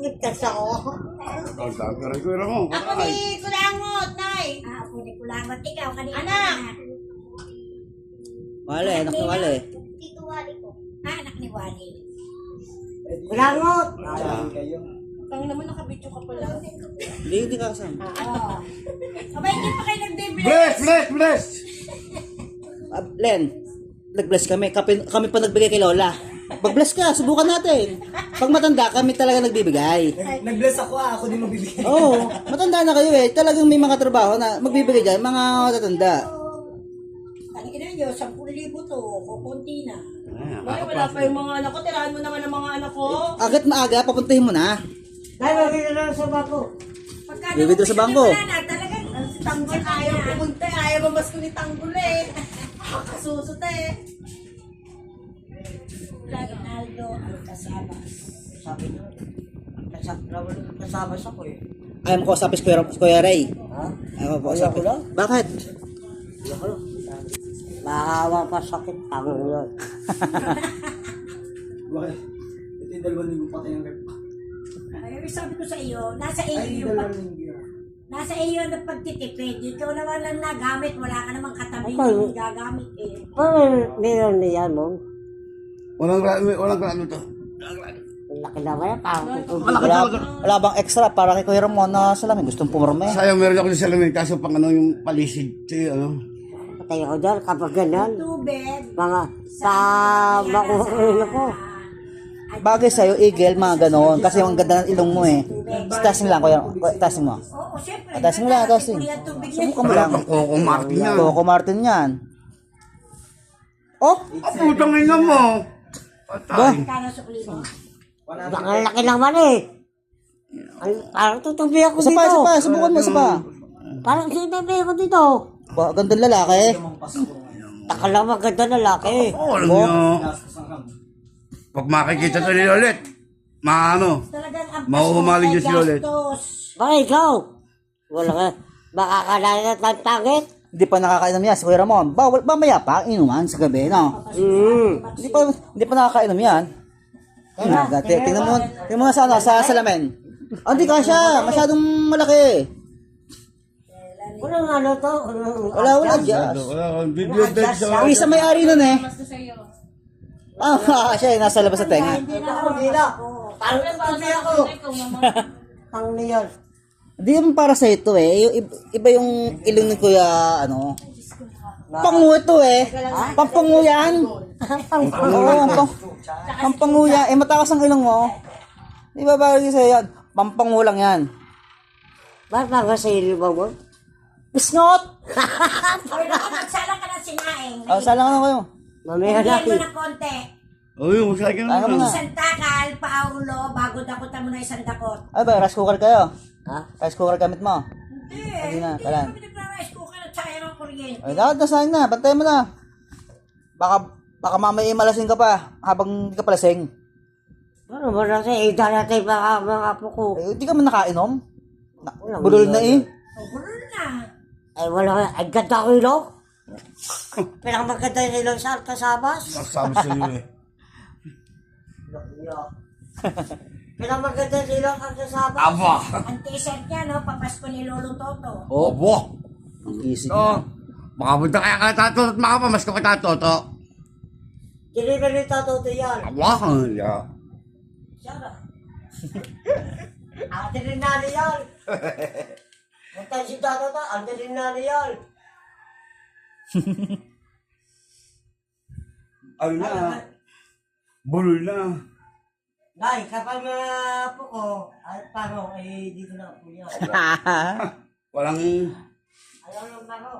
Nagtas ako. Ang sabi ko rin mo. Ako ni Kulangot, Nay. Ako ni Kulangot. Ikaw kanina. Anak. Wale, anak ni Wale. Tito Wali ko. Anak ni Wali. Kulangot. Kang naman nakabidyo ka pala. Hindi ka kasama. Abay, hindi pa kayo nagbe-bless. Bless, bless, bless! Len, nag-bless kami. Kami pa nagbigay kay Lola. Mag-bless ka, subukan natin. Pag matanda, kami talaga nagbibigay. Nag-bless ako din magbibigay. Oo, matanda na kayo eh. Talagang may mga trabaho na magbibigay dyan, mga matatanda. Tangina nyo, 10,000 to. Kukunti na. Ay, wala pa yung mga anak ko. Tirahan mo naman ang mga anak ko. Agad maaga, papuntahin mo na. Dahil magiging lang sa bako. Bibidyo sa bangko. Talagang si Tanggol ayaw pumunta. Ayaw mamas ko ni Tanggol eh. Kasusot eh. Ronaldo Alcazabas. Sabi niyo, kasabas ako eh. Ayaw mo ko usapin si Kuya Ray. Ha? Ayaw mo ko Ayaw usapin. ko lang. Bakit? Makahawa pa sakit. Tama yun. Bakit? Ito yung 2 linggo patay ang rep. Ay, sabi ko sa iyo, nasa iyo Ay, yung 2 linggo. nasa iyo ang pagtitipid. Ikaw naman lang nagamit. Wala ka namang katabi Okay. yung gagamit eh. Meron niyan mo. Walang grano to. Laki naman yan. Parang Wala bang extra para kay Kuya Ramon na salamin? Gustong pumarme. Sayang meron ako sa salamin kaso pang ano yung palisid. Ano? patay ako dyan kapag ganyan. Tubig. Mga sa makukulo ko. Bagay sa'yo, Eagle, mga ganon. Kasi yung ganda ng ilong mo eh. Tasing lang, Kuya. Tasing mo. Oo, syempre. Tasing mo lang, tasing. Tubig Subukan mo lang. Coco Martin yan. Coco Martin yan. Oh! Putang ina mo. Ba? Kano sukli mo? Ang laki naman eh. Parang tutubi ako Isa dito. pa, isa pa. Subukan mo, isa pa. Parang tutubi ako dito. Ba, gandang lalaki. Taka lang maganda na laki. Oo, alam nyo. Pag makikita to nila ulit, maano, Talagang ang mahuhumaling dyan sila ulit. gastos. Bakit ikaw? Wala ka. Makakalain at tagtagit. Hindi pa nakakainom yan si Kuya Ramon. Bawal, mamaya pa, inuman sa gabi, no? Hindi pa nakakainom yan. Tingnan mo na sa, sa salamin. Oh, hindi ka siya. Masyadong malaki. Walang ano to. Wala dyan. Wala kang video dead sa... Ang isa may-ari nun eh. Siya eh, nasa labas sa tenga. Hindi na Ako dito. Parang tutubi ako. Ang niyan. Hindi naman para sa ito eh. Yung iba yung ilong ni Kuya, ano. Pangu ito eh. Pampangu yan. Oo, pampangu yan. Eh, matakas ang ilong mo. Di ba bagay sa'yo yan? Pampangu lang yan. Bakit nakasili ba mo? Bisngot! Oy, naku, magsala ka ng sinaing. Oh, sala ka na kayo. Mamaya Bigyan mo natin. ng konti. Uy, masaya ka Ano mo naman. na? Isang takal, paulo, bago dakutan mo na isang dakot. Ay ba, rice cooker kayo? Ha? Rice cooker gamit mo? Hindi. Hindi na, kalan. Kami nagra-rice cooker at sayang ang kuryente. Ay, dapat na sayang na. Bantay mo na. Baka mamaya malasing ka pa habang hindi ka palasing. Ano ba natin? Ida natin mga apo ko. Eh, hindi ka man nakainom. Bulol na eh. O, bulol na. Ay wala ka. Ay ganda ko ilong. Pinakamaganda yung ilong sa kasabas. Sabi sa iyo eh. Pinakamaganda yung ilong sa kasabas. Aba! Ang t-shirt niya, no? Papasko ni Lolo Toto. Oh, Aba! ang easy. Oh, makapunta kaya ka tato at makapamas ka pa tato to. Deliver ni Tato to yan. Aba! Yeah. Siya na. Ate rin na yan. Punta si Tato to. Ate rin na yan. Ano na? Bulol na. Dahil kapag po ko, at paro, eh dito na po yan. Walang... Ayaw ng paro.